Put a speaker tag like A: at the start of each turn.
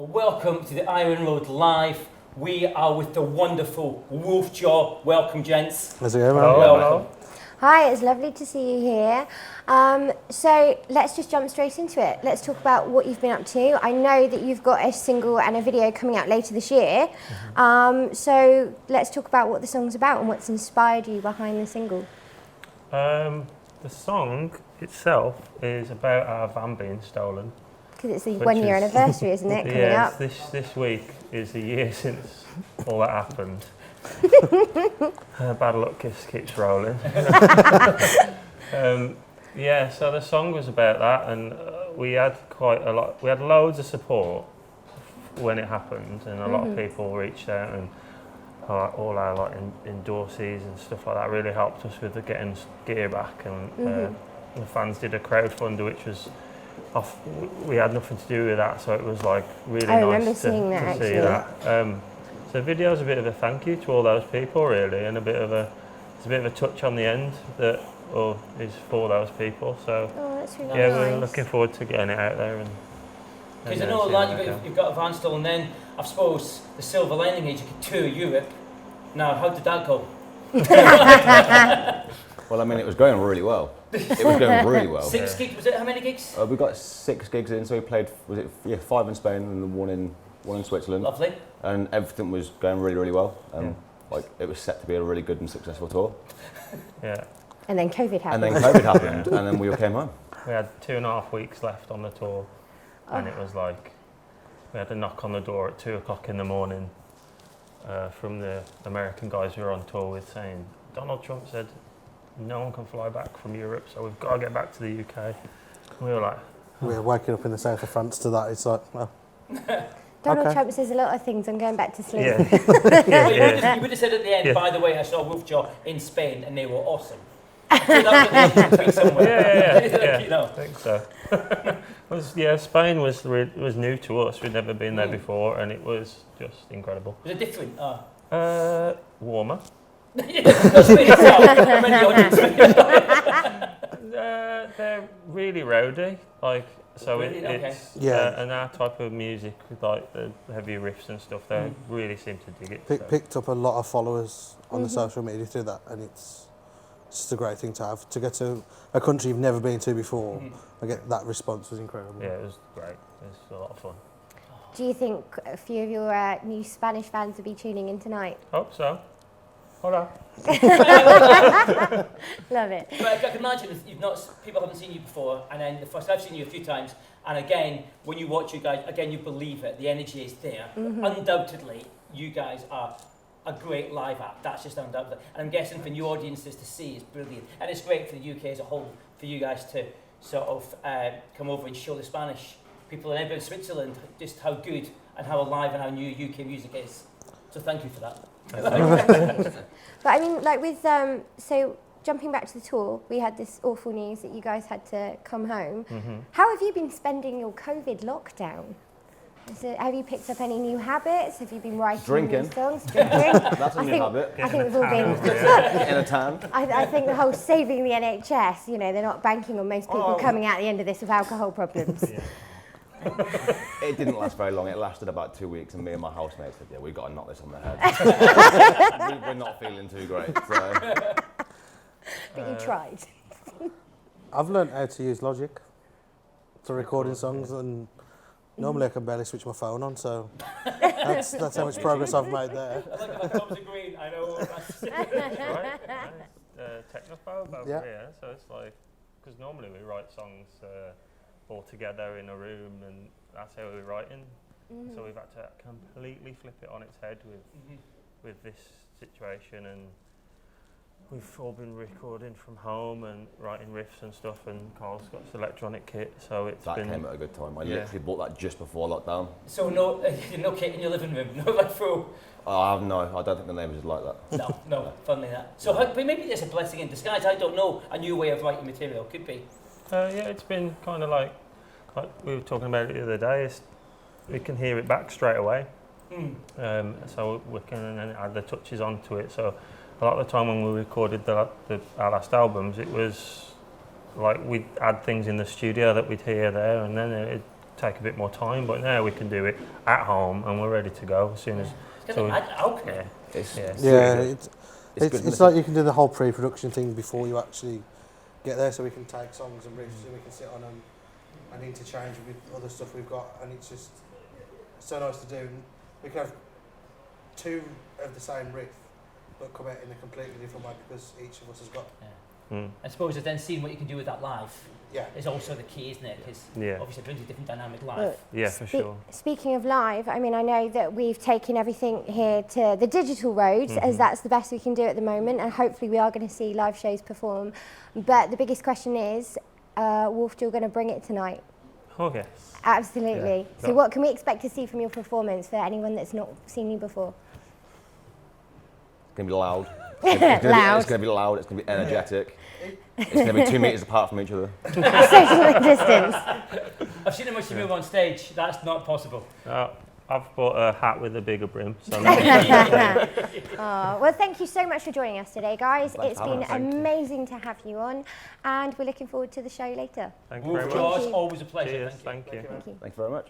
A: welcome to the Iron Road Live. We are with the wonderful Wolfjaw. Welcome, gents.
B: How's it going, man?
A: Welcome.
C: Hi, it's lovely to see you here. So let's just jump straight into it. Let's talk about what you've been up to. I know that you've got a single and a video coming out later this year. So let's talk about what the song's about and what's inspired you behind the single.
D: The song itself is about our van being stolen.
C: Because it's the 1 year anniversary, isn't it, coming up?
D: This week is a year since all that happened. Bad luck keeps rolling. So the song was about that, and we had quite a lot. We had loads of support when it happened, and a lot of people reached out, and all our endorsees and stuff like that really helped us with getting gear back. And the fans did a crowdfunder, which was off. We had nothing to do with that, so it was like really nice to see that. So the video's a bit of a thank you to all those people, really, and it's a bit of a touch on the end that is for those people. So
C: that's really
D: yeah,
C: nice.
D: we're looking forward to getting it out there.
A: Because I know you've got a van still, and then I suppose the silver lining is you could tour Europe. Now, how did that go?
E: Well, I mean, it was going really well. It was going really well.
A: 6 gigs, was it? How many gigs?
E: We got 6 gigs in, so we played, 5 in Spain and one in Switzerland.
A: Lovely.
E: And everything was going really, really well. It was set to be a really good and successful tour.
D: Yeah.
C: And then COVID happened.
E: And then we came home.
D: We had 2.5 weeks left on the tour, and it was like we had a knock on the door at 2 o'clock in the morning from the American guys we were on tour with, saying Donald Trump said no one can fly back from Europe, so we've got to get back to the UK. And we were like,
B: We're waking up in the south of France to that. It's like, well,
C: Donald Trump says a lot of things. I'm going back to sleep.
A: You would have said at the end, by the way, I saw Wolfjaw in Spain and they were awesome. So that was somewhere. You know.
D: I think so. Spain was new to us. We'd never been there before, and it was just incredible.
A: Was it different?
D: Warmer. They're really rowdy, and our type of music with like the heavy riffs and stuff. They really seem to dig it.
B: picked up a lot of followers on the social media through that, and it's just a great thing to have. To get to a country you've never been to before, and get that response was incredible.
D: Yeah, it was great. It was a lot of fun.
C: Do you think a few of your new Spanish fans will be tuning in tonight?
D: Hope so. Hola.
C: Love it.
A: But I can imagine if people haven't seen you before, and then the first I've seen you a few times, and again, when you watch you guys, again, you believe it, the energy is there. Undoubtedly, you guys are a great live act, that's just undoubtedly. And I'm guessing for new audiences to see is brilliant. And it's great for the UK as a whole, for you guys to sort of come over and show the Spanish people and everyone in Switzerland just how good and how alive and how new UK music is. So thank you for that.
C: But I mean, like with, so jumping back to the tour, we had this awful news that you guys had to come home. How have you been spending your COVID lockdown? Have you picked up any new habits? Have you been writing new songs? Drinking?
E: That's a new habit.
C: I think we've all been.
E: In a tan.
C: I think the whole saving the NHS, they're not banking on most people coming out at the end of this with alcohol problems.
E: It didn't last very long. It lasted about 2 weeks, and me and my housemate said, we've got to knock this on the head. We're not feeling too great. So.
C: But you tried.
B: I've learned how to use Logic for recording songs, and normally I can barely switch my phone on, so that's how much progress I've made there.
A: I think my thumbs are green, I know.
D: Technophobe over here, so it's like, because normally we write songs all together in a room, and that's how we're writing. So we've had to completely flip it on its head with this situation, and we've all been recording from home and writing riffs and stuff, and Carl's got his electronic kit, so
E: that came at a good time. I literally bought that just before lockdown.
A: So no kit in your living room, no like full.
E: I don't think the neighbours would like that.
A: No, funnily that. So but maybe it's a blessing in disguise. I don't know. A new way of writing material could be.
D: It's been kind of like we were talking about it the other day. We can hear it back straight away, so we can then add the touches onto it. So a lot of the time when we recorded our last albums, it was like we'd add things in the studio that we'd hear there, and then it take a bit more time, but now we can do it at home and we're ready to go as soon as.
A: It's gonna be alchemy.
D: Yeah,
E: It's,
B: Yeah,
E: really good. It's good,
B: it's
E: isn't
B: like
E: it?
B: you can do the whole pre-production thing before you actually get there, so we can take songs and riffs and we can sit on them and interchange with other stuff we've got, and it's just so nice to do. And we can have two of the same riff but come out in a completely different way because each of us has got.
A: I suppose that then seeing what you can do with that live
B: Yeah.
A: is also the key, isn't it? Because
D: Yeah.
A: obviously it brings a different dynamic live.
C: Well,
D: Yeah, for sure.
C: Speaking of live, I mean, I know that we've taken everything here to the digital road, as that's the best we can do at the moment, and hopefully we are going to see live shows perform. But the biggest question is, Wolf, you're going to bring it tonight?
D: Oh yes.
C: Absolutely.
D: Yeah.
C: So what can we expect to see from your performance for anyone that's not seen you before?
E: It's going to be loud.
C: Loud.
E: It's going to be loud. It's going to be energetic. It's going to be 2 meters apart from each other.
C: Social distance.
A: I've seen him when she move on stage. That's not possible.
D: I've bought a hat with a bigger brim. So
C: Well, thank you so much for joining us today, guys. It's been
D: Thank you.
C: amazing to have you on, and we're looking forward to the show later.
D: Thank you very
A: Wolf
D: much.
A: Jaws, always a pleasure.
D: Cheers.
A: Thank you.
D: Thank you.
C: Thank you.
E: Thank you very much.